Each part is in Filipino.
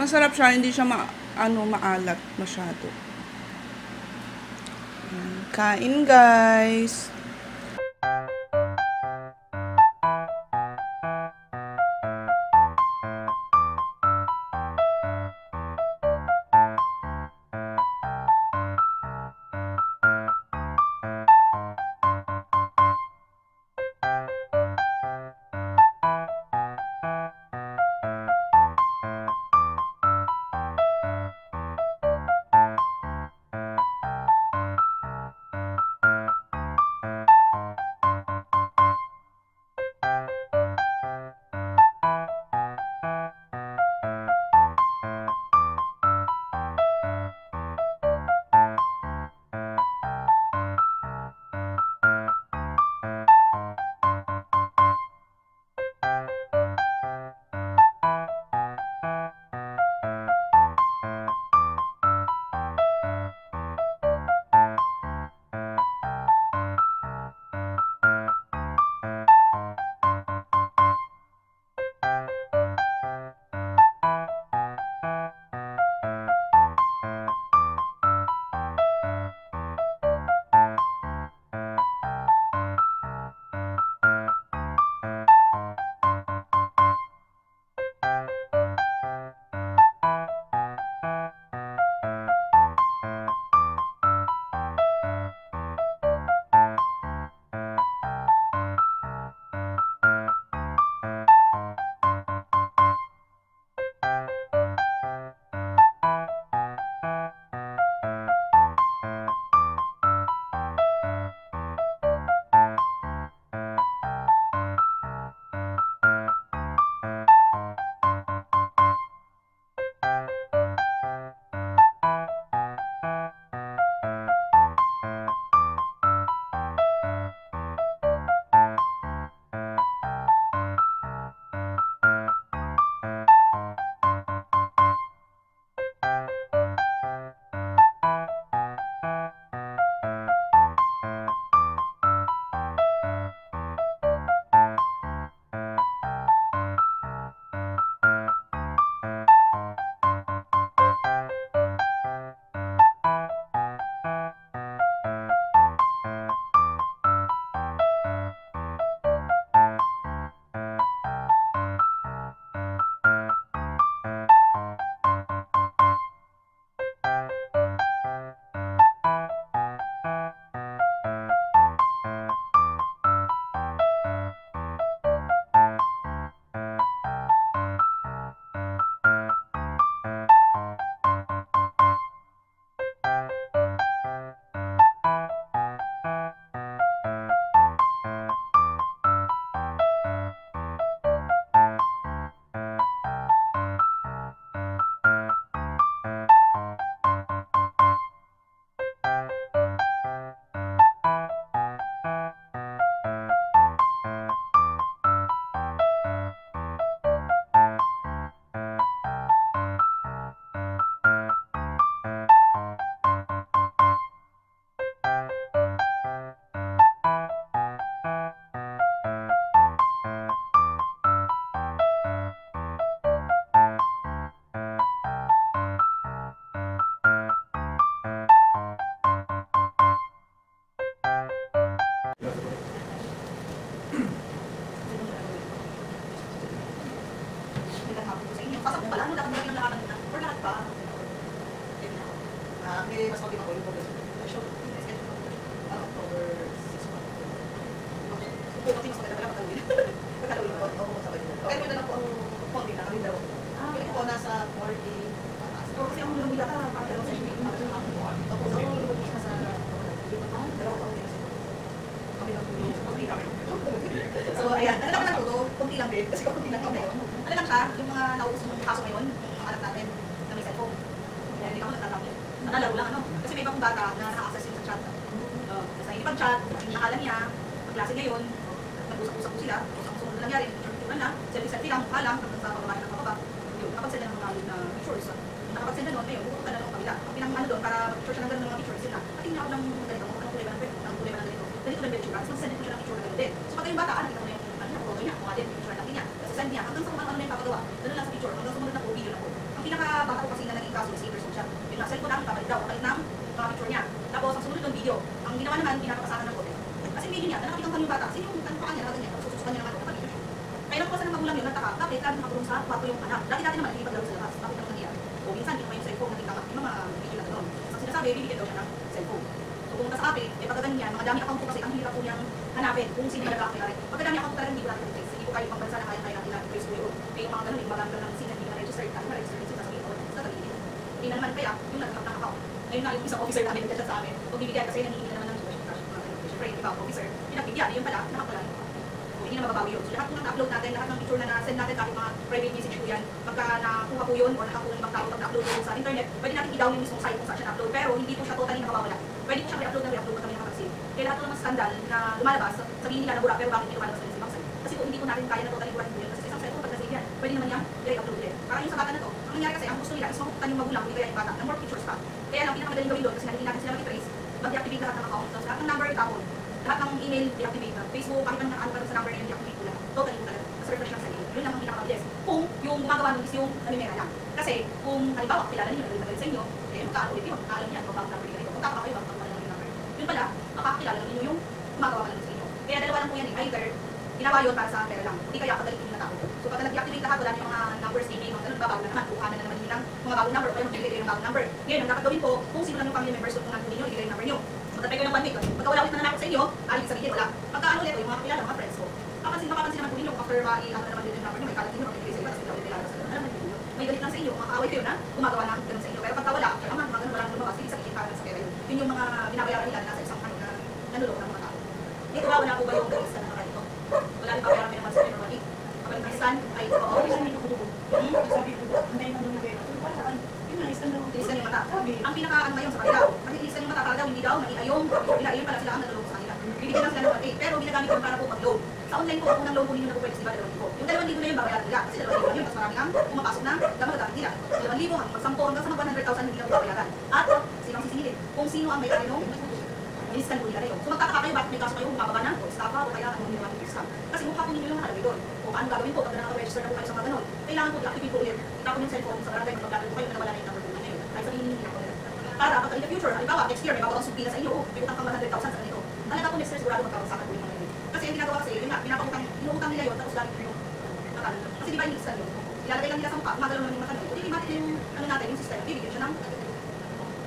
Masarap siya, hindi siya maalat masyado. Kain guys. So, ayan. Ano naman ang todo? Kunti lang din. Kasi kunti lang kami. Ano lang siya, yung mga nauuso mong kaso ngayon, mga anak natin, na may cellphone. Kaya hindi ako nagtatamit. Nakalaro lang, ano? Kasi may ibang bata na naka-access yung sa chat. Kasi hindi pag-chat, nakala niya, pag-klase ngayon, nag-usap-usap ko sila, usap-usap ko nangyari, picture na, selfie-selfie lang, mukha lang, hanggang sa pababa ng pababa. Yun, nakapag-send na ng mga pictures. Nakapag-send na nun, ngayon, pupunta na lang ang kabila. Ang pinang-ano doon, para picture siya ng gano'n ng mga pictures, yun na. At itsura, tapos mag-send ko siya ng itsura na gano'n din. So pag yung bata, nakita mo na yung photo niya, kung din yung itsura ng niya. Tapos send niya, hanggang sa kung ano na yung papagawa, gano'n lang sa picture, hanggang sumunod na po, video na po. Ang pinaka-bata ko kasi na naging kaso is person siya. Yun na, cellphone namin kapalit daw, kapalit ng mga picture niya. Tapos ang sumunod ng video, ang ginawa naman, pinapakasahan ng kote. Kasi video niya, nakakitang kami yung bata, kasi yung tanpakan niya, nakaganya, tapos sususukan niya naman, kapatid siya. Kaya nakupasan ng magulang yun, nataka, bakit lagi nakakulong sa kwarto yung anak. Dati-dati naman, nagpaglaro sa labas, bakit naman nangyari? O minsan, hindi naman yung cellphone, nakita ka, yung mga video na gano'n. So sinasabi, bibigyan daw siya ng cellphone. So pumunta sa akin, eh pagka ganyan, mga dami account ko kasi ang hirap po niyang hanapin kung sino na nag-apply. Pagka dami account ko talagang hindi ko natin i-trace. Hindi ko kayo pang bansa na kaya natin na-trace ko yun. Kaya yung mga ganun, yung maganda ng sino hindi na registered, kasi na-registered yung sasabihin ko, sasabihin ko. Hindi na naman kaya, yung nag-account ng account. Ngayon nga yung isang officer namin nagkachat sa amin, kung bibigyan kasi nangihingi naman ng tuition cash. Siyempre, yung iba officer, pinagbigyan, yung pala, nakapala yung account. So hindi na mababawi yun. So lahat po ng upload natin, lahat ng picture na na-send natin, kahit mga private message po yan, pagka nakuha po yun, o nakakuha ng ibang tao, pag na-upload po sa internet, pwede natin i-down yung mismong site kung saan siya na-upload, pero hindi po siya totally nakawawala. Pwede po siyang re-upload pag kami nakapag-save. Kaya lahat po ng skandal na lumalabas, sabihin nila nabura, pero bakit hindi lumalabas sa ibang site? Kasi po hindi po natin kaya na totally burahin po yun. Kasi sa isang site po pag na-save yan, pwede naman yan i-upload ulit. Parang yung sa bata na to, ang nangyari kasi, ang gusto nila is makukutan yung magulang, hindi kaya yung bata, ng more pictures pa. Kaya lang, pinakamadaling gawin doon kasi hindi natin sila mag-trace, mag-deactivate lahat ng account, tapos lahat ng number itapon, lahat ng email i-activate, Facebook, kahit ano pa sa number na yun, i-activate ko lang. Totally po talaga. Kasi refresh lang sa email. Yun lang ang pinakamabilis. Kung yung gumagawa nun is yung namimera lang. Kasi kung halimbawa, kilala niyo, nagagalit sa inyo, eh magkaano ulit yun, alam niya, kung bakit number yun. Kung taka kayo, bakit number number. Yun pala, makakilala lang niyo yung gumagawa lang sa inyo. Kaya dalawa lang po yan eh. Either, ginawa yun para sa pera lang. Hindi kaya kadalitin yung natao. So pagka nag-deactivate lahat, wala yung mga numbers, email, mga ganun, babago na naman. Kukuhanan na naman yun ng mga bagong number, o kayo magbibigay kayo ng bagong number. Ngayon, ang nakagawin po, kung sino lang yung family members, kung nandun ninyo, ibigay yung number nyo. Magtatay ko ng 1 week. Pagka wala ulit na nanakot sa inyo, aling sabihin, wala. Pagka ano ulit, yung mga kakilala, mga friends ko. Makapansin naman po ninyo, after i-ano naman din yung number nyo, may kalat ninyo, magbibigay sa iba, kasi hindi ako sa ganun. Alam mo, may galit lang sa inyo, mga kaaway kayo na gumagawa ng ganun sa inyo. Pero pagka wala, mga ganun, wala nang lumabas, hindi sabihin para sa pera yun. Yun yung mga binabayaran nila nasa isang ano na nanuloko ng mga tao. Dito ba, wala po ba yung galistan na dito? Wala rin babayaran naman sa February. Kapag galistan, ay ito. Sabi ko, hindi na lumigay. Inistan yung mata. Ang pinaka-ano ngayon sa kanila, kasi inistan yung mata para daw, hindi daw, maiayong, ayun pala sila ang nanuloko sa kanila. Bibigyan lang sila ng 1 pero ginagamit ko para po mag-load. Sa online po, unang load po ninyo na po pwede sa iba, 2,000. Yung 2,000 na yung babayaran nila, kasi 2,000 yun, mas marami ang pumapasok na gamagamit nila. 2,000 hanggang 10 hanggang sa 100,000 hindi na po babayaran. At silang sisingilin kung sino ang may-ari nung inistan po nila na yun. So magtataka kayo, bakit may kaso kayo bumababa na o estafa o kaya ano naman yung scam. Kasi mukha po ninyo yung nakalagay doon. O paano gagawin po pag nakaka-register na po kayo sa mga ganun. Kailangan po i-activate po ulit. Itapon yung cellphone sa barangay, magbablog po kayo na nawala na yung number po na yun. Kahit sabihin ninyo po nila. Para pagka in the future, halimbawa, next year, may bago kang subpila sa inyo, may utang kang 100,000 sa ganito. Talaga po next year, sigurado magkakasakan po yung mga yun. Kasi yung ginagawa kasi, yun nga, pinapakutang, inuutang nila yun, tapos gamit yung nakala. Kasi di ba yung istan yun? Ilalagay lang nila sa mukha, magalaw naman yung mata nyo. Kung di natin yung, ano natin, yung system, bibigyan siya ng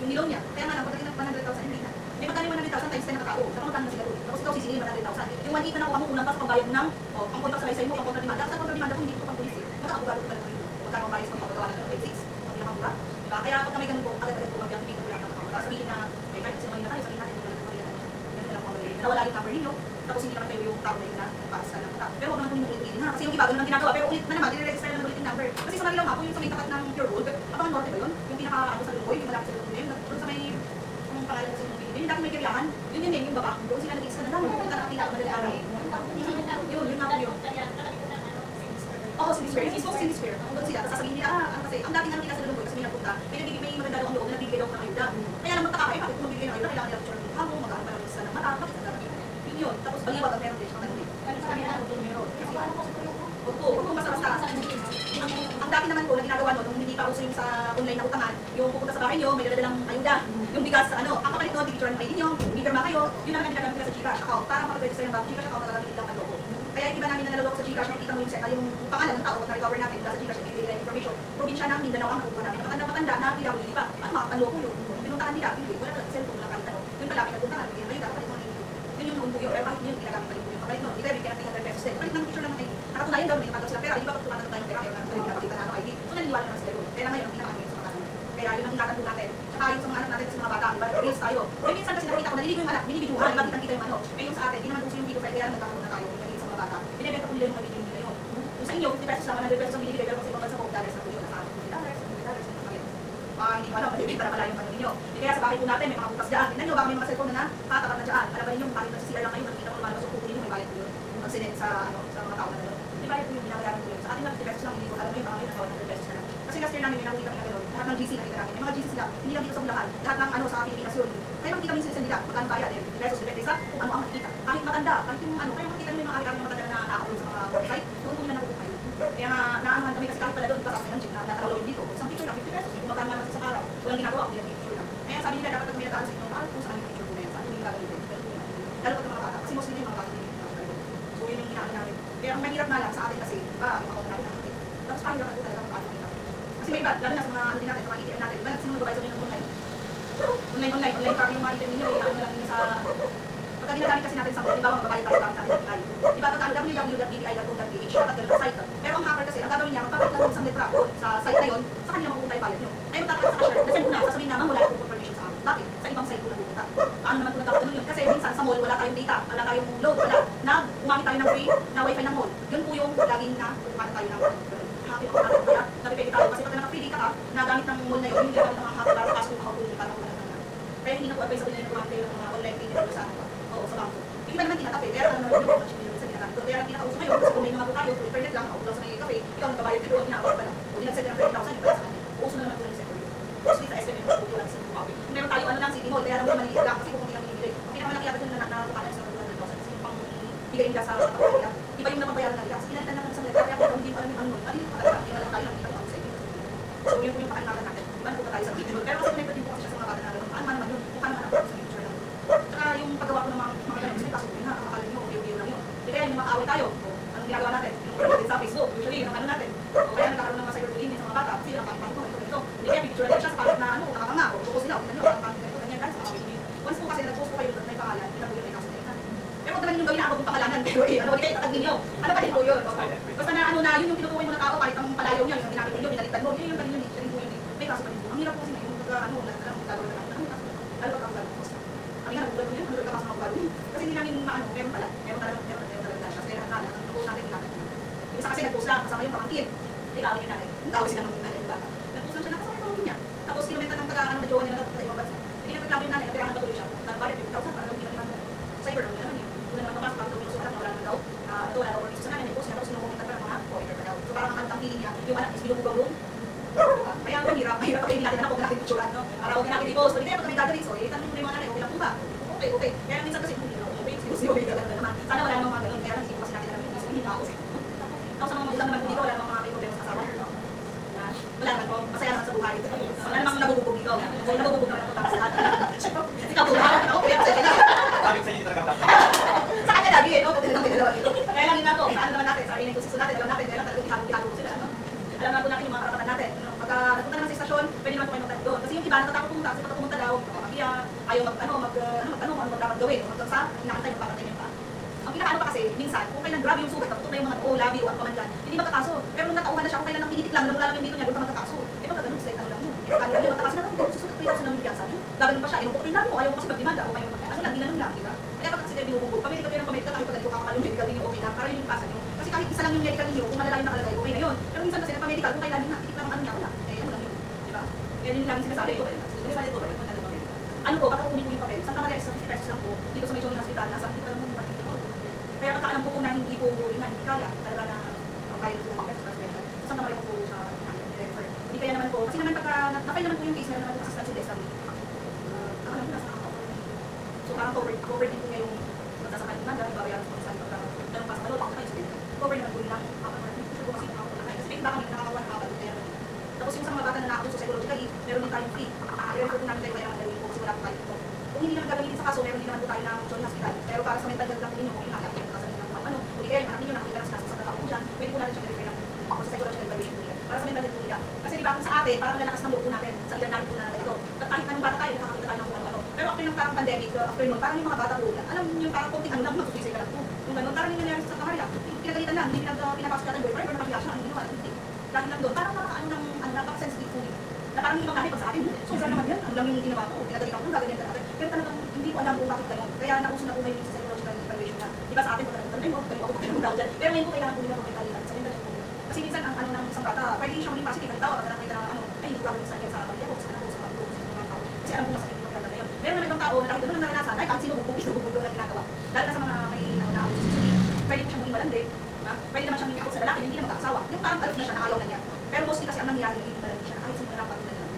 yung nilaw niya. Kaya nga lang, pagdating ng 100,000, hindi na. May magkano yung 100,000 times 10 na katao. Saka magkano na sila doon. Tapos ikaw sisingin 100,000. Yung 1,800 na nakuha mo, unang pas pagbayad mo ng, o, pang kontak sa laysay mo, pang kontra demanda. Sa kontra demanda, kung hindi ko pang pulis eh. Magkakabugado ko talaga yun. Magkano ang bayad sa pagpagawa ng 26. Ang pinakamura. Diba? Kaya pagka may ganun po, agad-agad po mag-activate ko lang ng account. Tapos sabihin na, may kahit kasi na tayo, sabihin natin kung wala na yan lang po ang magiging. Nawala yung number ninyo, tapos hindi naman kayo yung tao na yun na para sa lang. Pero huwag naman po yung ulit-ulitin ha. Kasi yung iba, ganun ang ginagawa. Pero ulit na naman, dire-register na ng ulit yung number. Kasi sa Manilaw nga po, yung sa may tapat ng Pure Gold, abangan norte ba yun? Yung pinaka-ano sa Lugoy, yung malapit sa Lugoy, yung sa may pangalan sa Lugoy. Yung dati may kiriyahan, yun yun yung baba. Doon sila nag-extra na lang, yung nakakita ko madaling araw. Yun nga po yun. Oo, Cindy Square. Yung Facebook Cindy Square. Doon sila, tapos sasabihin nila, kasi ang dati nga nakita sa Lugoy, kasi may nagpunta, may maganda daw ang loob na nagbibigay daw ng ayuda. Kaya lang magtaka kayo, bakit kung magbibigay ng ayuda, kailangan nila picture ng mukha mo, magkakaroon pa ng isa ng mata, bakit ang dami? Yun yun. Tapos baliwag ang meron din siya ng meron. Opo, basta-basta. Ang dati naman po na ginagawa nung hindi pa uso yung sa online na utangan, yung pupunta sa bahay nyo, may dala-dalang ayuda. Yung bigas sa ano, ang kapalit nun, picture ng ID nyo, bipirma kayo, yun naman ang ginagamit nila sa Gcash account para makapag-register ng bago Gcash account na gagamitin lang ang logo. Kaya iba namin na nalaloko sa Gcash, nakikita mo yung pangalan ng tao na recover natin sa Gcash, ibigay nila information. Probinsya ng Mindanao ang nakuha namin. Matanda-matanda na PWD pa. Ano makapanloko yun? Pinuntahan nila, hindi, wala lang cellphone lang kahit ano. Yun pala, pinapuntahan, bigyan ayuda, kapalit mo yun yung naumbuyo, pero bakit yun ginagamit pa rin yung kapalit nun? Hindi tayo bigyan ng 300 pesos din. Kapalit ng picture lang natin. Nakatunayan daw, may natanggap sila pera. Di ba pag tumatanggap tayo ng pera, kaya pinapakita na ng ID. So naniniwala naman sila doon. Kaya lang ngayon, ang pinakamayin sa mga tanong. Kaya yun ang ingatan po natin. Tsaka yung sa mga anak natin, sa mga bata, iba, reels tayo. May minsan kasi nakita ko, naliligo yung anak, binibidyohan, bakit kita yung ano. Eh yung sa atin, di naman uso yung video file, kaya nagkakaroon na tayo, yung sa mga bata. Binibenta ko nila yung mga video nila yun. Yung sa inyo, 50 pesos lang, 100 pesos ang binibigay, pero kasi ibang bansa $4 na po yun. Nasa atin, $50, hindi ko alam, malibig para malayo pa ninyo. Kaya sa bahay po natin, may mga butas dyan. Tingnan nyo, baka may mga cellphone na nakatapat na dyan. Alam ba ninyo, kahit nagsisira lang kayo, makikita ko lumalabas yung kukunin nyo, may bayad po yun. Mag-sinet sa mga tao na doon. May bayad po yung binabayaran po yun. Sa atin lang, 50 pesos lang, hindi ko alam mo yun, baka may nakaw 100 pesos na lang. Kasi Kasi last year namin may nakikita kami na gano'n, lahat ng GC nakita namin. Yung mga GC sila, hindi lang dito sa Bulacan, lahat ng ano sa Pilipinas yun. Kaya makikita minsan sila nila, magkano kaya din, versus depende sa kung ano ang makikita. Kahit matanda, kahit yung ano, kaya makikita nyo yung mga ari-ari na matanda na nakakapulong sa mga website, doon muna nakukuha kayo. Kaya naanuhan kami kasi kahit pala doon, kasama ng jeep na natalaw yun dito. Isang picture lang, 50 pesos, kung magkano naman sa araw, walang ginagawa, kung yung picture lang. Kaya sabi nila, dapat may nataan sa inyo, kung saan yung picture ko na yan, saan yung gagawin. Lalo pag mga bata, kasi mostly yung mga bata yung so yun yung hinaan namin. Kaya ang mahirap nga lang sa atin kasi, yung account natin nakakit. Tapos pahirap ako talaga paano kita. Kasi may iba, lalo na sa mga ano din natin, sa mga ATM natin, iba na kasi mga babae sa ng online. Online tracking yung mga item ninyo, ano lang yun sa... Pagka ginagamit kasi natin sa mga, diba mga babae tayo gamit natin ng AI. Diba pagka www.dti.gov.ph dapat sa site. Pero ang hacker kasi, ang gagawin niya, magpapit lang ng isang letra sa site na yun, sa kanila mapupunta yung bayad nyo. Ay magtataka sa cashier, kasi una, sasabihin naman wala akong confirmation sa akin. Bakit? Sa ibang site ko na pupunta. Paano naman kung nagkakaroon yun? Kasi minsan sa mall, wala tayong data, wala tayong load, wala. Gumamit tayo ng free na wifi ng mall. Yun po yung laging na kumana tayo ng happy ako natin kaya napipili tayo. Kasi pag naka-free data ka, nagamit ng mall na yun, yung level ng mga hacker, tapos kung makapulong ka na wala na. Kaya hindi na po advisable na yung kumamit ng mga online data sa akin. Oo, sa bangko. Hindi ba naman tinatapi, kaya naman yung mga chimilong sa tinatapi. Kaya lang tinakauso ngayon, kasi kung may mga tayo, through internet lang, ako lang sa may kape, ikaw nagbabayad dito, inaawag pala. O di nag-set ng 30,000, iba sa kanya. Uso na naman po ng sector. Mostly sa SMM, po lang sa mga. Meron tayo ano lang, city mall, kaya naman maliit lang, kasi kung hindi lang binibili. Ang pinakamalaki yata dun na nakakala sa 200,000, kasi yung pang bigay nila sa kapatid. Iba yung napabayaran nila, kasi pinalitan naman sa letter, kaya kung hindi mo alam yung ano, ano yung patalaga, hindi lang tayo nakikita ng sa inyo. So yun po yung pakanatan natin. Iban po tayo sa video. Pero kasi connected din po kasi siya sa mga bata na gano'n. Paano naman yun? Kung paano naman ako sa future lang. Saka yung paggawa ko ng mga ganun, kasi kaso yun na, akala nyo, okay lang yun. Kaya yung makaaway tayo, anong ginagawa natin? Yung natin sa Facebook, usually, yung ano natin. Kaya nagkakaroon ng mga cyberbullying sa mga bata, kasi yung nakakapag ko, ito. Hindi kaya picture natin siya sa pangit na ano, nakakanga, o buko sila, o tignan nyo, nakakapag ganito, ganyan, guys, makakapag once po kasi nag-post ko kayo doon, may pangalan, ito po yun, may kaso na yun. Pero huwag naman yung gawin na ako kung pangalanan, pero ano, hindi kayo tatag ninyo. Ano pa din po yun? Basta na ano na, yun yung tinutukoy mo na tao, kahit ang palayaw niya, yung ginamit ninyo, binaliktad mo, yun yung galing yun, yun po yun. May kaso pa din po. Ang hirap po kasi na yung ano, alam mo, gagawin na lang, ano kaso? Ano ba ang gagawin ko? Ang hirap po yun, ano ka kaso mga gagawin? Kasi hindi namin maano, meron pala, meron talaga dash, kasi meron talaga, ang post natin, ginamit natin. Yung isa kasi nag-post lang, kasama yung pamangkin. Hindi kawin yun natin, tawag sila ng ano, bata. Nag-post lang siya, nakasama yung pamangkin niya. Tapos kinumenta ng taga-ano na jowa niya na ibang bansa. Hindi na naglabi natin, nagpirahan na tuloy siya. Nagbalit 50,000 para hindi naman cyber lang naman yun. Kung naman mapasok ang tuloy, so alam na wala naman daw. Ito wala daw order sa namin, nag-post niya, tapos sinukumitan pa ng mga co-editor pa daw. So parang ang feeling niya, yung anak is binubugaw room. Kaya ang mahirap kapag hindi natin anak, huwag natin picturean, no? Para huwag natin i-post. Pwede kaya pag may gagawin, so tanong mo na yung mga nanay, okay lang po ba? Okay. Kaya minsan kasi kung hindi na okay, sinusinuwi ka lang naman. Sana wala namang mga ganun, kaya lang kasi natin namin, hindi na ako. Tapos sa mga magulang naman po dito, wala namang mga may problema sa asawa. Wala naman po, masaya naman sa buhay. Wala namang nabububog dito. So nabububog naman po para sa lahat. Ikaw po, ako, kaya masaya na. Sa kanya lagi no? Pati lang may dalawa dito. Kaya lang yun na to, sa ano naman natin, sa inay konsisyon natin, alam natin, kaya lang talagang ihalo ko sila, no? Alam na po natin yung mga karapatan natin. Pagka nagpunta naman sa istasyon, pwede naman po kayo magtanong doon. Kasi yung iba natatakot pumunta, kasi pagka pumunta daw, kaya ayaw ano dapat gawin. Hanggang sa inakantay yung papatay yung pa. Ang pinakaano pa kasi, minsan, kung kailan grabe yung sugat, naputok na yung mga labi o ano pa man dyan, hindi magkakaso. Pero nung natauhan na siya, kung kailan ang pinitik lang, wala lang yung dito niya, doon pa magkakaso. Eh pagka ganun, sila ano lang yun. Kaya kanya yung matakaso na lang, susukat 3,000 lang yung biyansa niyo. Gagawin pa siya, inumpok rin lang mo, ayaw mo kasi magdimanda o ayaw ano lang, ginanong lang, di ba? Kaya pag kasi kayo binububog, pamilika kayo ng pamilika, kahit pag ganito kakakal yung medical ninyo, okay na, para yun yung pasa niyo. Kasi kahit isa lang yung medical ninyo, kung malala yung nakalagay, okay na yun. Pero minsan kasi ng medical, kung kailan na, itik lang ang ano niya, wala. Eh, ano lang yun, di ba? Kaya yun lang sinasabi ko, ano po, baka kunin ko yung papel, Santa Maria, 50 pesos lang po, dito sa may Johnny Hospital, nasa hindi pa lang mo kaya pagka alam po kung na hindi po hindi kaya, talaga na kaya po mga pesos, Santa Maria po sa refer. Hindi kaya naman po, kasi naman pagka na-file naman po yung case, meron naman po assistance in the exam. Ako lang po nasa cover. So parang cover din po niya yung magsasakay ng manda, ibabayaran po sa pagka ganun pa sa malulong, saka yung cover naman po nila, kasi baka may nakakawa na kapag kaya naman. Tapos yung sa mga bata na nakauso psychologically, meron din tayong free. I-refer po namin kayo kaya naman po kasi wala po tayo dito. Kung hindi naman gagamitin sa kaso, meron din naman po tayo ng Johnny Hospital. Pero para sa mental health lang po ninyo, kung inakit yung kasabihin ng ano, hindi kayo, anak ninyo nakikita na sa trabaho po dyan, pwede po natin siyang i-refer ng psychological evaluation po nila. Para sa mental health po nila. Kasi di ba kung sa atin, parang lalakas ng loob po natin, sa ilan natin po na ito. Kahit anong bata tayo, nakakita tayo ng kung ano. Pero after ng parang pandemic, after nun, parang yung mga bata po, alam niyo parang konting ano lang, magsusisay ka lang po. Yung gano'n, parang yung nangyari sa Maria, pinagalitan lang, hindi pinapasok natin boyfriend, pero napahiya siya, ang ginawa, hindi. Dahil lang doon, parang nakakaano ng, napaka-sensitive po nila. Na parang hindi magkakit pag sa atin, sobra naman yan, ano lang yung ginawa ko, pinagalitan ko, gagawin ka natin. Pero talagang hindi ko alam kung bakit ganun. Kaya nauso na po may psychological evaluation na. Di ba sa atin, pagkakita tayo, ganun ako pagkakita dyan. Pero ngayon po kailangan po nila pagkakalitan sa mental health. Kasi minsan ang ano ng isang bata, pwede siyang maging positive, nagtawa, pagka nakita na ano, ay hindi ko gagawin sa akin sa pamilya ko, sa anak ko, sa pamilya ko, sa mga tao. Kasi alam ko na sa akin yung magkakita yun. Meron naman itong tao na kahit ganun ang naranasan, ay kahit sino bubog doon ang ginagawa. Lalo na sa mga may na-auto, pwede po siyang maging malandi, pwede naman siyang maging sa lalaki, hindi na magkakasawa. Yung parang alok na siya, nakalaw na niya. Pero mostly kasi ang nangyari, hindi talaga siya. Kahit sa mga dapat na lang.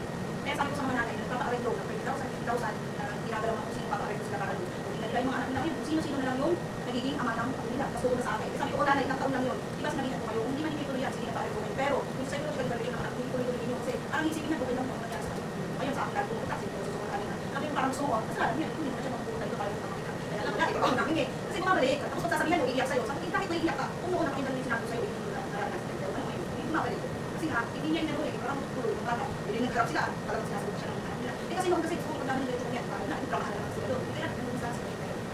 Kaya sabi ko sa mga nanay, nagpapakarin daw ng 20,000, 50,000 na ginagalaw ng kung sino papakarin ko sila kakalo. Hindi na nila yung mga anak nila yun. Kung sino-sino na lang yung nagiging ama ng ako nila. Tapos tutunan sa akin. Sabi ko, nanay, ilang taon lang yun. Di ba sinabihan ko kayo? Hindi man hindi tuloy yan. Sige, napakarin ko kayo. Pero, yung psychological evaluation ng anak, hindi tuloy-tuloy ninyo. Kasi, parang isipin niya, okay lang kung nangyari sa akin. Ayun sa akin, dahil pumunta, kasi susunod kanina. Sabi ko, parang gusto mo, kasi alam niya, hindi mo na siya mapupunta dito para makita. Kaya alam mo na, ito ako namin eh. Kasi bumabalik, tapos kung sasabihan mo, iiyak sa'yo. Sabi ko, kahit naiiyak ka, kung noon nakita nila sinabi ko sa'yo, hindi mo na naranasan. Ano mo yun? Hindi bumabalik. Kasi nga, hindi niya inaroon eh. Parang tuloy ng bata. Hindi nagkarap sila. Talagang sinasabi ko siya ng anak nila. Eh kasi noon kasi, kung pagdaman nila ito niya, parang naitrabahan na lang sila doon. Hindi na, ganun sa akin.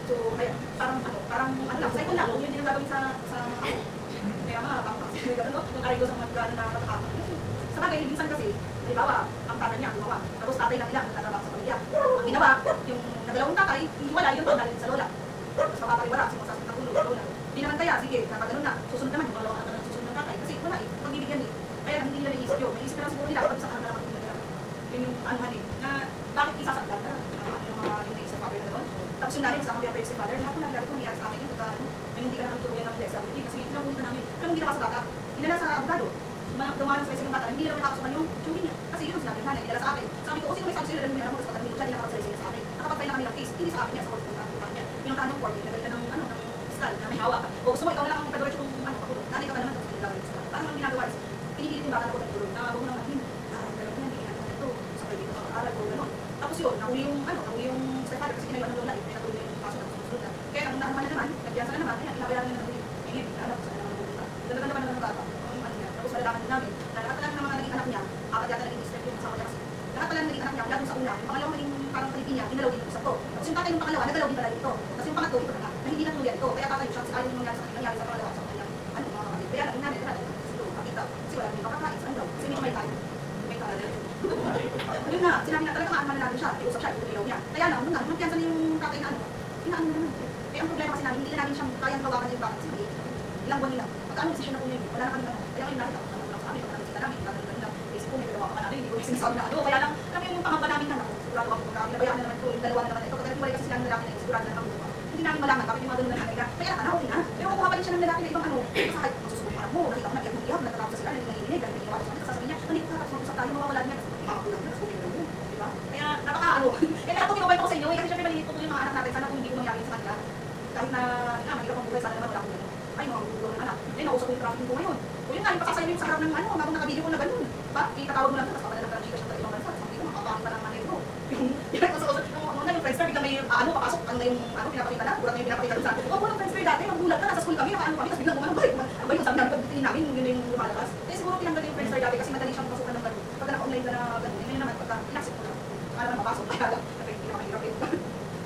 So, kaya, parang ano lang, psycho lang. Yun din ang gagawin sa kaya nga, may gano'n, yung aray ko sa mga gano'n na nakakama. Sa bagay, minsan kasi, halimbawa, ang tatay niya, gumawa. Tapos tatay lang nila, nagtatrabaho sa pamilya. Ang ginawa, yung nagalawang tatay, hiwala yung pagdalin sa lola. Tapos mapapariwara, sumasasok na tulog, lola. Hindi naman kaya, sige, kakagano'n na, susunod naman, yung kalawang tatay na susunod ng tatay. Kasi wala eh, pagbibigyan eh. Kaya hindi nila naisip yun. May isip na lang siguro nila, pag sa kanila naman nila. Yun yung anuhan eh, na bakit isasagdan na, yung mga yung naisip pa rin na doon. Tapos yung namin sa mga parents si father, lahat ng nagagalit ko nangyari sa amin yung pagka, hindi ka naman turuyan ng flexibility kasi pinapunta namin. Pero hindi ginawa sa bata, dinala sa abogado. Dumanan sa isang bata, hindi naman nakakasukan yung chumbi niya. Kasi yun ang sinabi ng nanay, dinala sa akin. Sabi ko, sino may sabi sila na niya, tapos pagka siya, hindi nakakasalisay sa akin. Nakapagpay na kami ng case, hindi sa akin niya, sa court ng niya. Yung tanong court, nagalitan ng fiscal na may hawak. O gusto mo, ikaw na lang ang pagdawit kung kapulong. Nanay ka naman, tapos ginagawa yung fiscal. Parang ang ginagawa is, pinipilit yung bata na ko nagtulog. Huwag mo naman, gano'n yan, hindi natin ito. Sa pwede ko mag-aaral ko, gano'n. Tapos yun, nahuli yung stepfather kasi kinaiwan ng lola, may natuloy na yung kaso na susunod na. Kaya ang naman na naman, nagbiyansa na naman, kaya inabayaran na naman yung ngayon, alam ko sa naman pupunta. Dalaga naman ng bata, tapos malalaman din namin, na lahat pala ng mga naging anak niya, apat yata naging step yung asawa niya kasi. Lahat pala ng naging anak niya, mula dun sa una, yung pangalawang naging parang kalipin niya, ginalaw din yung isa to. Tapos yung tatay yung pangalawa, nagalaw din pala ito. Tapos yung pangatlo, ito na hindi na tuloy ito. Kaya tatay siya, kasi ayaw yung nangyari sa nangyari sa pangalawa sa kanya. Ano mga kapatid? Kaya lang, nanay, nakita, kasi wala din makakain sa ano, kasi may tayo. Yun na, sinabi na talaga maanman na natin siya, iusap siya, itulilaw niya. Kaya lang, nung magpiyansa na yung tatay na inaano na naman. Eh, ang problema kasi namin, hindi na namin siyang kayang hawakan na yung bata. Kasi ilang buwan nila. Pagka ano decision na po niya, wala na kami ano. Kaya kayo nakita, sa amin, pagka nakita namin, nakita nila, isip ko, may dalawa ka pa namin, hindi ko sinasabi na ano. Kaya lang, alam yung pangamba namin na ako, sigurado ako, pagka pinabayaan na naman ito, yung dalawa na naman ito, pagka nagwalay kasi sila ng lalaki na sigurado na naman. Hindi namin malaman, bakit yung mga ganun na nanay ka. Kaya nakahuli na. Pero kung kuha pa rin siya ng lalaki na ibang ano, masakit, masusunod pa mo, nakita ko nag-iyak, nagtatapos sa sila, nanginginig, dahil may ginawa sa kanila, sasabihin niya, nandito ka, mag-usap tayo, mawawala niya, kaya napaka-ano. Kaya lahat ko kinukwento ko sa inyo, kasi syempre maliit po yung mga anak natin, sana kung hindi ko mangyari sa kanila. Kahit na, mahirap ang buhay, sana naman wala ko gano'n. Ay, mga gugulo ng anak. Eh, nausap ko yung trafficking ko ngayon. O yun nga, yung pasasayo yung sa harap ng ano, habang naka-video ko na gano'n. Ba, itatawag mo lang ito, tapos papadala ka ng chika siya sa ibang bansa. Sabi ko, makapangin pa ng manay ko. Yung Friendster, bigla may papasok, ang na yung pinapakita na, burat na yung pinapakita doon sa akin. Wala Friendster dati, magulat ka, nasa school kami, nakaano kami, tapos biglang gumano, ano ba yung sabi namin, pagdating namin, yun yung lumalabas. Kaya siguro tinanggal yung Friendster dati kasi madali siyang pasukan ng gano'n. Pagka naka-online ka na gano'n, yun naman, pagka inaccept ko na. Para naman papasok, kaya lang, pinapakahirap yun.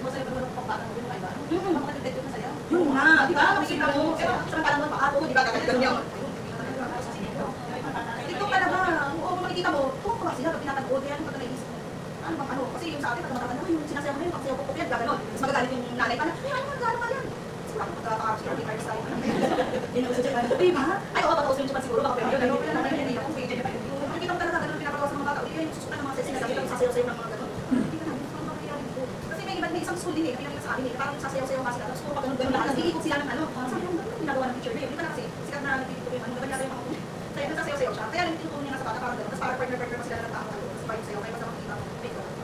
Masaya pa naman ang pagpapatan mo yung mga iba. Mga kadeded ko na sa'yo. Yun nga, di ba? Makikita mo, samantalang ng pakato, di ba? Kagalitan niya. Ito talaga, kung makikita mo, tuwa sila pag pinatagod, kaya yung pagka naisip mo. Ano bang ano? Kasi yung sa atin, pag naman, yung sinasayaw mo na yun, pag sayaw ko yan, gano'n. Mas magagalit yung nanay pa na, ay, ano, gano'n ka yan? Siguro ako pagkakakarap siya, di tayo sa iyo. Yun ang sa Japan. Di ba? Ay, oo, patawag yung Japan siguro, baka pwede yun. Ano, kaya naman, hindi ako pwede. Nakikita mo talaga, gano'n pinapagawa sa mga bata. Yung susukan ng mga sesina, dahil yung sasayaw-sayaw ng mga gano'n. Hindi ka namin, parang makakayari ko. Kasi may isang school din eh, pinakita sa amin eh, parang sasayaw-sayaw nga sila. Tapos puro pa gano'n lahat. Iikot sila ng ano. Sabi yung gano'n ginagawa ng teacher niya. Hindi pa na kasi, sikat na nagtitito yung ano, ganyan yung mga kulit. Kaya nagsasayaw-sayaw siya. Kaya yung tinutulong niya nga sa bata, parang gano'n. Tapos parang partner-partner pa sila ng tao. Tapos parang sayaw, kaya basta makikita mo.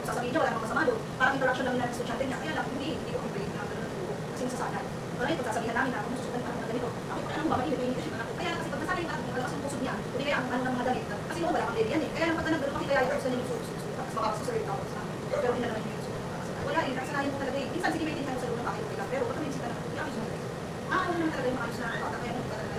Sasabihin niya, wala namang masama doon. Parang interaction lang nila ng estudyante niya. Kaya lang, hindi ko complain na gano'n ang turo. Kasi nasasanay. Kaya ito, sasabihan namin na kung susukan pa ng ganito. Bakit anong babae, hindi ko yung anak. Kaya kasi pag nasanay natin, malakas yung puso niya. Hindi kaya ang ano ng mga damit. Kasi noon, wala kang baby yan eh. Kaya lang pag nagdaro kami, kaya yung gusto niya yung susunod. Tapos makakasusunod ako sa amin. Pero hindi na naman yung susunod. Wala eh, nakasanayan mo talaga eh. Minsan sige may tintayo sa loob ng bakit yung pero wala may sita na, i-ayos mo talaga. Ano naman talaga yung maayos na bata, kaya mo talaga.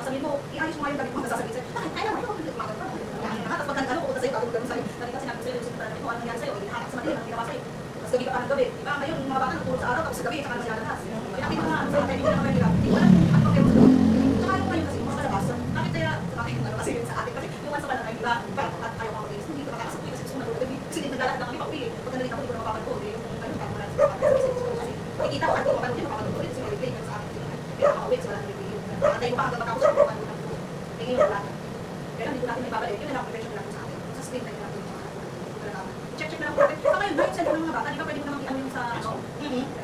Sabihin mo, i-ayos mo nga yung damit mo, sasabihin sa'yo, bakit kaya naman, ito, kumagal pa. Tapos pag ano, pupunta sa'yo, bago gano'n sa'yo. Nakita sinabi sa'yo, gusto talaga ito, ano nangyari sa'yo, hinahanap sa madilim, ang ginawa sa'yo. Tapos gabi ka pa ng gabi. Diba, ngayon, yung mga bata natulog sa araw, tapos sa gabi, saka na sila lalas. Kaya nakita nga, ano sa'yo, hindi na naman nila, hindi ko alam kung ano pag-ewan sa doon. Tsaka ano kayo kasi, mga malabas, bakit kaya, bakit ano kasi yun sa atin, kasi yung once na pala, diba, parang ayaw ako mag-inis, hindi ko nakakasap ko kasi gusto na gabi. Kasi hindi naglalakad na kami pa uwi, pag nalita ko, hindi ko na mapapanood, yung ano, parang wala sa kasi nakikita ko, ano, mapanood yun, mapapanood ulit, kasi may replay sa akin, pero makauwi, kasi wala na replay yun. Antay ko pa hanggang matapos ako, mapanood na po. Eh ngayon, wala na. Pero hindi ko natin may babalik, yun na lang, prevention lang sa atin. Sa screen time natin yung mga check na lang po. Saka ngayon, mindset ng mga bata, di ba pwede mo namang i-ano yung sa ano?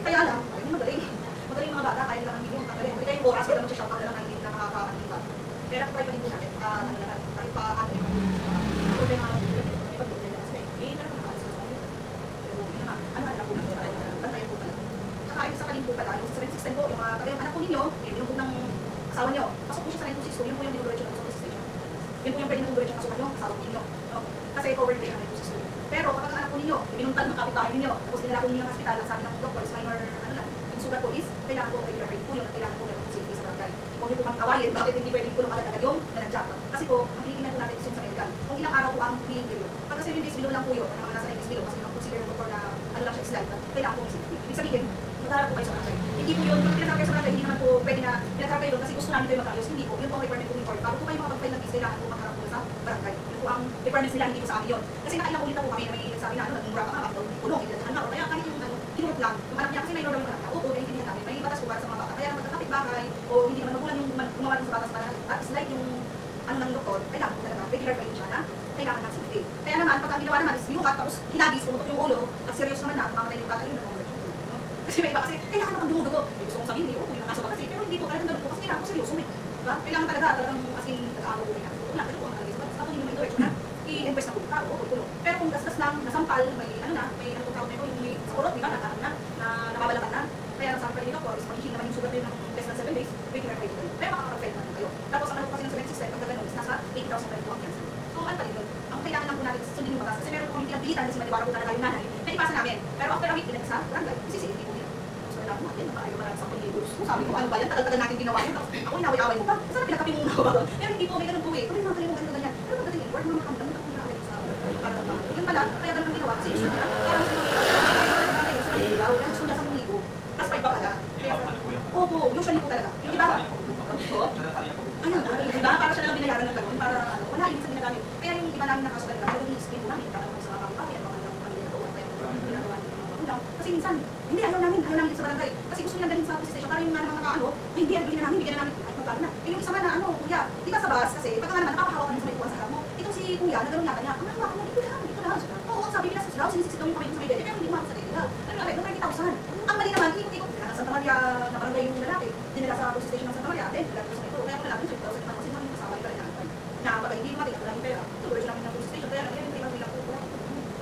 Kaya lang, magaling. Magaling mga bata, kaya lang ang hindi yung kagaling. Kaya yung oras, kaya naman siya shout out na lang, hindi na makaka-ano. Kaya try pa din po natin, ano lahat. magpa-ano yung problema may pag-problema kasi eh, talagang nakaalis ka sa akin. Pero yun na, ano po na pala, bantayan po pala. Saka yung sa kanin po pala, yung 7 system po, yung mga kagayang anak po ninyo, eh, binugbog ng asawa nyo. Pasok po siya sa 926 ko, yun po yung dinuduretso ng social station. Yun po yung pwede dinuduretso ng asawa nyo, asawa po ninyo. No? Kasi covered po yung 926 ko. Pero kapag ang anak po ninyo, binuntad ng kapitbahay ninyo, tapos dinala po ninyo ng hospital, sabi ng doctor, is minor, ano lang, yung sugat po is, kailangan po regular rate po yun, at kailangan po meron po safety sa barangay. Huwag niyo po kang kawain, bakit hindi pwedeng po agad-agad yung nanadyak. Kasi po, ang hinihingan po natin is yung sa medical. Kung ilang araw po ang healing period. Pagka 7 days below lang po yun, ang mga nasa 9 days below, kasi yung consider doctor na ano lang siya is light, kailangan po may safety. Ibig sabihin, magharap po kayo sa barangay. Hindi po yun, kung pinatawag kayo sa barangay, hindi naman po pwede na pinatawag kayo doon kasi gusto namin kayo magkayos. Hindi po, yun po ang requirement po ni court. Bago po kayo makapag-file ng case, kailangan po magharap po sa barangay. Yun po ang requirements nila, hindi po sa amin yun. Kasi nakailang ulit na po kami na may nagsabi na ano, nagmumura ka nga, bakit daw kulong, hindi na o kaya kahit yung ano, kinurot lang, yung anak niya kasi may normal mga tao, o naiintindihan namin, may batas po para sa mga bata. Kaya magkakapit bahay, o hindi naman magulang yung gumawa sa batas para at slide yung ano ng doktor, kailangan po talaga, regular pa yun siya na kailangan ng safety. Kaya naman, pagka ginawa naman is binukat, tapos hinagis, pumutok yung ulo, at serious naman na, mamamatay yung bata, yun na kasi may iba kasi, kailangan naman dumudugo. May gusto kong sabihin, hindi ko yung nakaso kasi, pero hindi po talagang ganun po kasi kailangan ko seryoso eh. Diba? Kailangan talagang as in, nag-aago po niya. Wala, pero po ang alagay. Ako hindi naman ito, na i-invest na po tao, o tulong. Pero kung gasgas lang, nasampal, may ano na, may ano tawag nito, yung sa urot, di ba, na nababalakan na. Kaya nasampal nito, or is magiging naman yung sugat nyo ng less than 7 days, regular pay kayo. Pero makakapag-file naman kayo. Tapos ang ano po kasi ng 7 system, pag gano'n, is nasa 80,000 pesos po ang cancer. So, ano pa rin yun? Ang kailangan lang po natin sundin yung batas. Kasi meron po kami pinagbilitan kasi maliwara po talaga yung nanay. Pwede pasa namin. Pero after a week, pinag sa barangay, isisipin po nila. So, kailangan natin, nakaayo marami sa pag-ibos. Sabi ko, ano ba yan? Tagal-tagal natin ginawa yun. Ako inaway-away mo pa. Sana pinagkapi mo na ba? Pero hindi po, may ganun po eh. Tuloy mga kayo mo ganun ganyan. Pero pagdating yung work mo naman, damit ako namin sa para yun pala, kaya ganun ang ginawa. Kasi gusto nila, parang sa mga gusto nila sa muligo. Tapos pa iba pala. Opo, usually po talaga. Yung iba, ayun, diba? Para siya lang binayaran ng ganun. Para wala yung sa ginagamit. Kaya yung iba namin nakasulat na, yung explain po namin, tatawag sa mga pamilya, at mga pamilya na to, at ginagawa nila mga magulang. Kasi minsan, hindi, ayaw namin sa barangay. Kasi gusto nilang dalhin sa police station para yung mga nakaano, ay hindi, bigyan na namin, ay magkano na. Eh yung isa man na ano, kuya, di ba sa bus, kasi pagka nga naman, nakakahawakan sa may kuwan sa harap mo. Itong si kuya, na gano'n yata niya, ang nakahawakan mo, dito lang. Oo, sabi nila sa Sulaw, sinisisit daw yung kamay sa may bebe, pero hindi umabot sa dito. Ano nga, ito 30,000. Ang mali naman, ikot-ikot nila, Santa Maria, na barangay yung lalaki, dinala sa police station ng Santa Maria, then nila sa ito, kaya wala natin 30,000 na kasi namin kasama yung kanya. Nakapagay, hindi naman, wala yung pera. Tuloy namin ng police station, kaya lang, yung payment nila po.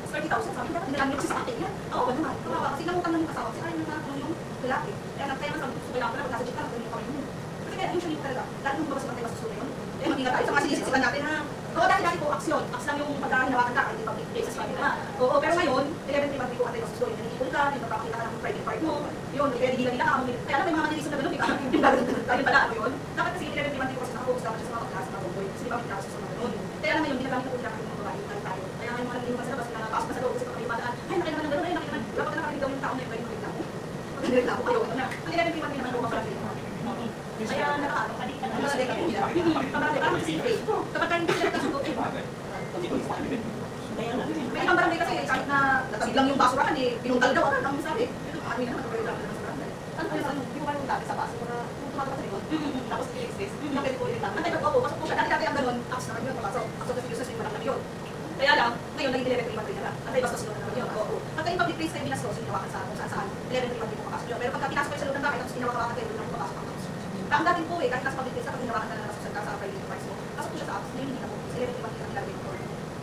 30,000, sabi nila, dinala nyo kasi sa akin yan. Oo, ba naman, kawawa, kasi namutang ng kasama, kasi ayaw na yung lalaki. Kaya nagkaya sabi ko, kailangan ko na, pag nasa check ka, yung kamay mo. Kasi kaya usually po talaga, dahil nung babas naman tayo sa yun, eh mag-ingat tayo sa mga sinisisipan natin ha. Oo, dati po, aksyon. Aks lang yung pagkakahinawakan ka, hindi pag-cases pa rin na. Oo, pero ngayon, 11-3 po antay sa susunod. Nag-iipon ka, hindi magpapakita ka ng private part mo. Yun, kaya hindi nila ka, kaya alam, may mga nilisin na gano'n, di ba? Yung gagawin tayo pala, ano yun? Dapat kasi 11-3 po kasi nakapokus dapat siya sa mga klase na tomboy. Kasi di ba, may klase sa mga gano'n. Kaya alam mo yun, ginagamit ko po dapat yung mga babae tayo. Kaya ngayon mga nilinukan sa labas, nakapasok pa sa loob kasi pag may mataan, ay, nakita naman ng gano'n, ay, nakita naman. Dapat na nakarinig daw yung tao na yung pwede magreklamo. Pag nagreklamo, ayaw ko na. Ang 11-3 naman po kapag kaya nakaano, kapag parang magsisipay. Kapag hindi sila nagkasundo, may ibang barangay kasi kahit na natabig lang yung basurahan eh, pinungtal daw ang sabi. Ito, ano yun naman, kapag lang sa barangay. Ano ko yung yung parang dati sa baso na tumatapos sa likod. Tapos i-exist, yung pwede ko ulit lang. Antay ko po, pasok po siya. Dati ang ganun, apps na yun, papasok. Pasok sa videos na yung marang yun. Kaya lang, ngayon naging 11-3 na. Antay bastos yun naman yun. Pagka yung public place na yung binastos, yung hinawakan sa kung saan-saan, 11-3 po papasok yun. Pero pagka pinasok kayo sa loob ng bahay, tapos hinawakan kayo, doon lang papasok ang tapos. Ang dating po eh, kahit nasa public place, kapag hinawakan ka na nasa sa private device mo, pasok po siya sa apps, ngayon hindi na po. Kasi 11-3 nilagay ko.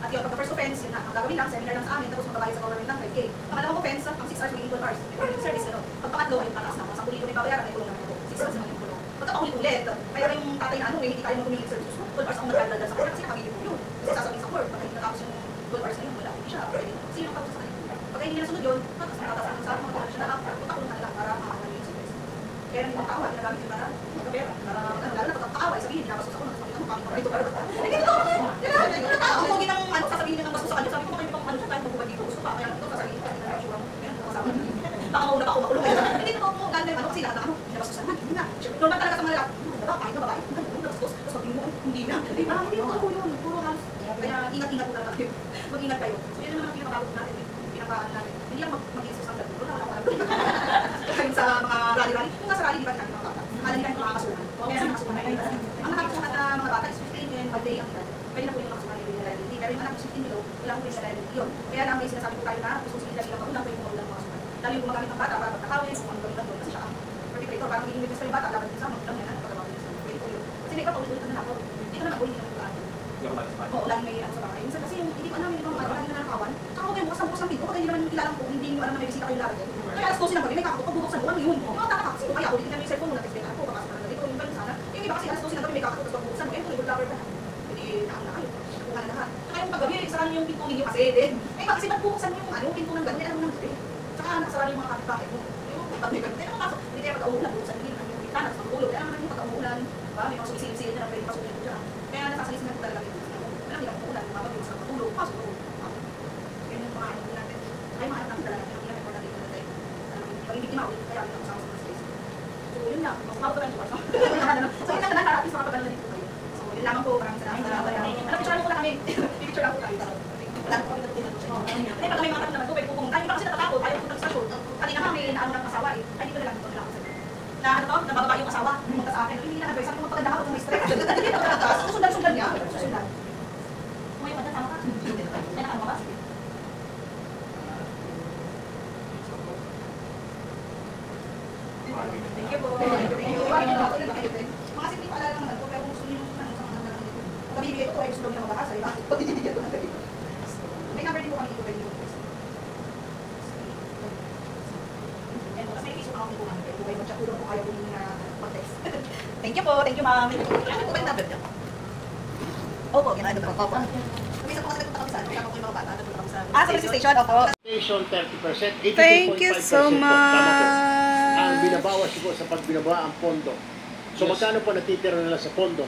At yun, pagka first offense, yun na, ang gagawin lang, seminar lang sa amin, tapos magbabayad sa government ng 5K. Pangalawang offense, ang 6 hours magiging 12 hours. Public service, ano. Pag pangatlo, ay pataas na. Sa pulito may babayaran, may kulong naman ako. 6 hours naman yung kulong. Pagka paulit-ulit, kaya yung tatay na ano, hindi tayo ng community service. 12 hours ang nagdadal sa kanya, kasi nakabili po yun. Kasi sasabihin sa court, pagka hindi natapos yung 12 hours na yun, wala. Hindi siya, kasi yung natapos sa kanya. Pagka hindi nasunod yun, tapos nakataas sa mga siya na, pagkakulong na lang para makakali yung service. Kaya hindi magtawa, ginagamit yung para magkapera. Para, lalo na pagkakaawa, sabihin, nabastos ako, nasasabihin ako, kami dito para eh, dito ako, ang pogi ng ano, sasabihin niya ng bastos sa kanya, sabi ko, kayo pang ano siya, kahit magubad dito, gusto pa, kaya ito, sasabihin ko, hindi na yung mo, kaya ito kasama. Baka mauna pa ako makulong. Hindi ko po, gano'n ano, kasi lahat ng ano, nabastos naman, hindi na. Normal talaga sa mga lalaki, kahit na babae, nabastos, tapos sabihin mo, hindi na. Hindi ko yun, puro halos. Kaya ingat-ingat po talaga kayo. Mag-ingat kayo. So yun naman ang pinapagod natin, pinapaan natin. Hindi lang mag-isos ang gano'n, wala ka kahit sa mga rally-rally. Kung nga sa rally, di ba natin mga bata? Alam nila yung mga kasuhan. Kaya sa mga kasuhan ay ang nakakasuhan na mga bata is 15 and 1 day ang edad. Pwede na po yung makasuhan yung liability. Pero yung anak is 15 below, wala po yung liability yun. Kaya lang may sinasabi po tayo na responsibilidad nila magulang, pwede mo magulang makasuhan. Lalo yung gumagamit ng bata para pagkakawin, kung ano gamitan doon. Kasi siya ang perpetrator, parang magiging witness pa yung bata, dapat din sa magulang yan, pagkakawin sa pwede po yun. Kasi may iba, paulit-ulit na ako. Hindi ka na nag-ulit ng mga Oo, lagi may ano sa bahay. Minsan kasi yung hindi ko alam, hindi ko alam, lagi na nanakawan. Tsaka huwag kayong bukas ng bukas ng pinto, pag hindi naman kilala ko, hindi nyo alam na may bisita kayo lalagyan. Kaya alas 12 ng gabi, may kakatok, pag bubuksan mo, ano yun? Yung mga tataka, sino kaya ako, hindi may cellphone mo, natisbeta ako, papasok na dito, yung ganun sana. Yung iba kasi alas 12 ng gabi, may kakatok, tapos pag bubuksan mo, eh, tulad lover ka na. Hindi, naan na kayo, kukuha na lahat. Tsaka yung paggabi, sarado yung pinto ninyo kasi, din. Eh, kasi ba't bubuksan mo yung ano, pinto ng gabi, alam mo ng gabi. Tsaka nakasarado yung mga kapitbahay mo. Yung pag may gabi, nakapasok, hindi kaya pag-auulan, bubuksan nyo yung bintana, tapos magulog. Kaya naman yung pag-auulan, may mga sumisilip-silip na pwede pasukin mo dyan. Kaya nasasalisin na po talaga yung alam niyo, kung ulan, mabagay sa matulog, pasok ko. Yan yung mga ano natin. Ay, mga anak natin talaga, hindi natin important dito natin. Pag hindi kimawin, kaya hindi ako kasama sa mga space. So, yun lang. Mabot ko lang yung so, yun lang na narating sa mga pagdala dito kayo. So, yun lamang po, maraming salamat. Ano, picture lang po lang kami. Picture lang po kami. Wala po kami natutunan po sa inyo. Eh, pag may mga naman po, pwede po pumunta. Yung ba kasi natatakot, ayaw punta sa station. Kanina kami, naano ng asawa eh. Ay, dito na lang, dito na lang ako sa inyo. Na ano to, nabababa yung asawa, pumunta sa akin. Hindi na nag-advise, sabi ko magpaganda ka, may stress. Susundan niya, susundan. May pagda, tama ka? May nakano ka ba? Sige. Thank you po. Thank you. Mga simple paalala naman po, pero kung gusto niyo yung ano sa mga nalang dito. Kung nabibigay ko to, ay gusto niyo makahasa, iba? Pag dinibigyan ko na kayo. May number din po kami dito, pwede nyo. And tapos may Facebook account din po kami, pwede po kayo mag-chat po kung ayaw po nyo na mag-text. Thank you po, thank you ma'am. Ano po ba yung number niya? Opo, ginagawa ko. Opo. Kumisa po kasi nagpunta kami sa ano, kasama ko yung mga bata, nagpunta kami sa police station, opo. Station 30%, 82.5% Thank you so po. Tama po. Ang much. binabawas po sa pagbinaba ang pondo. So magkano po natitira nila sa pondo?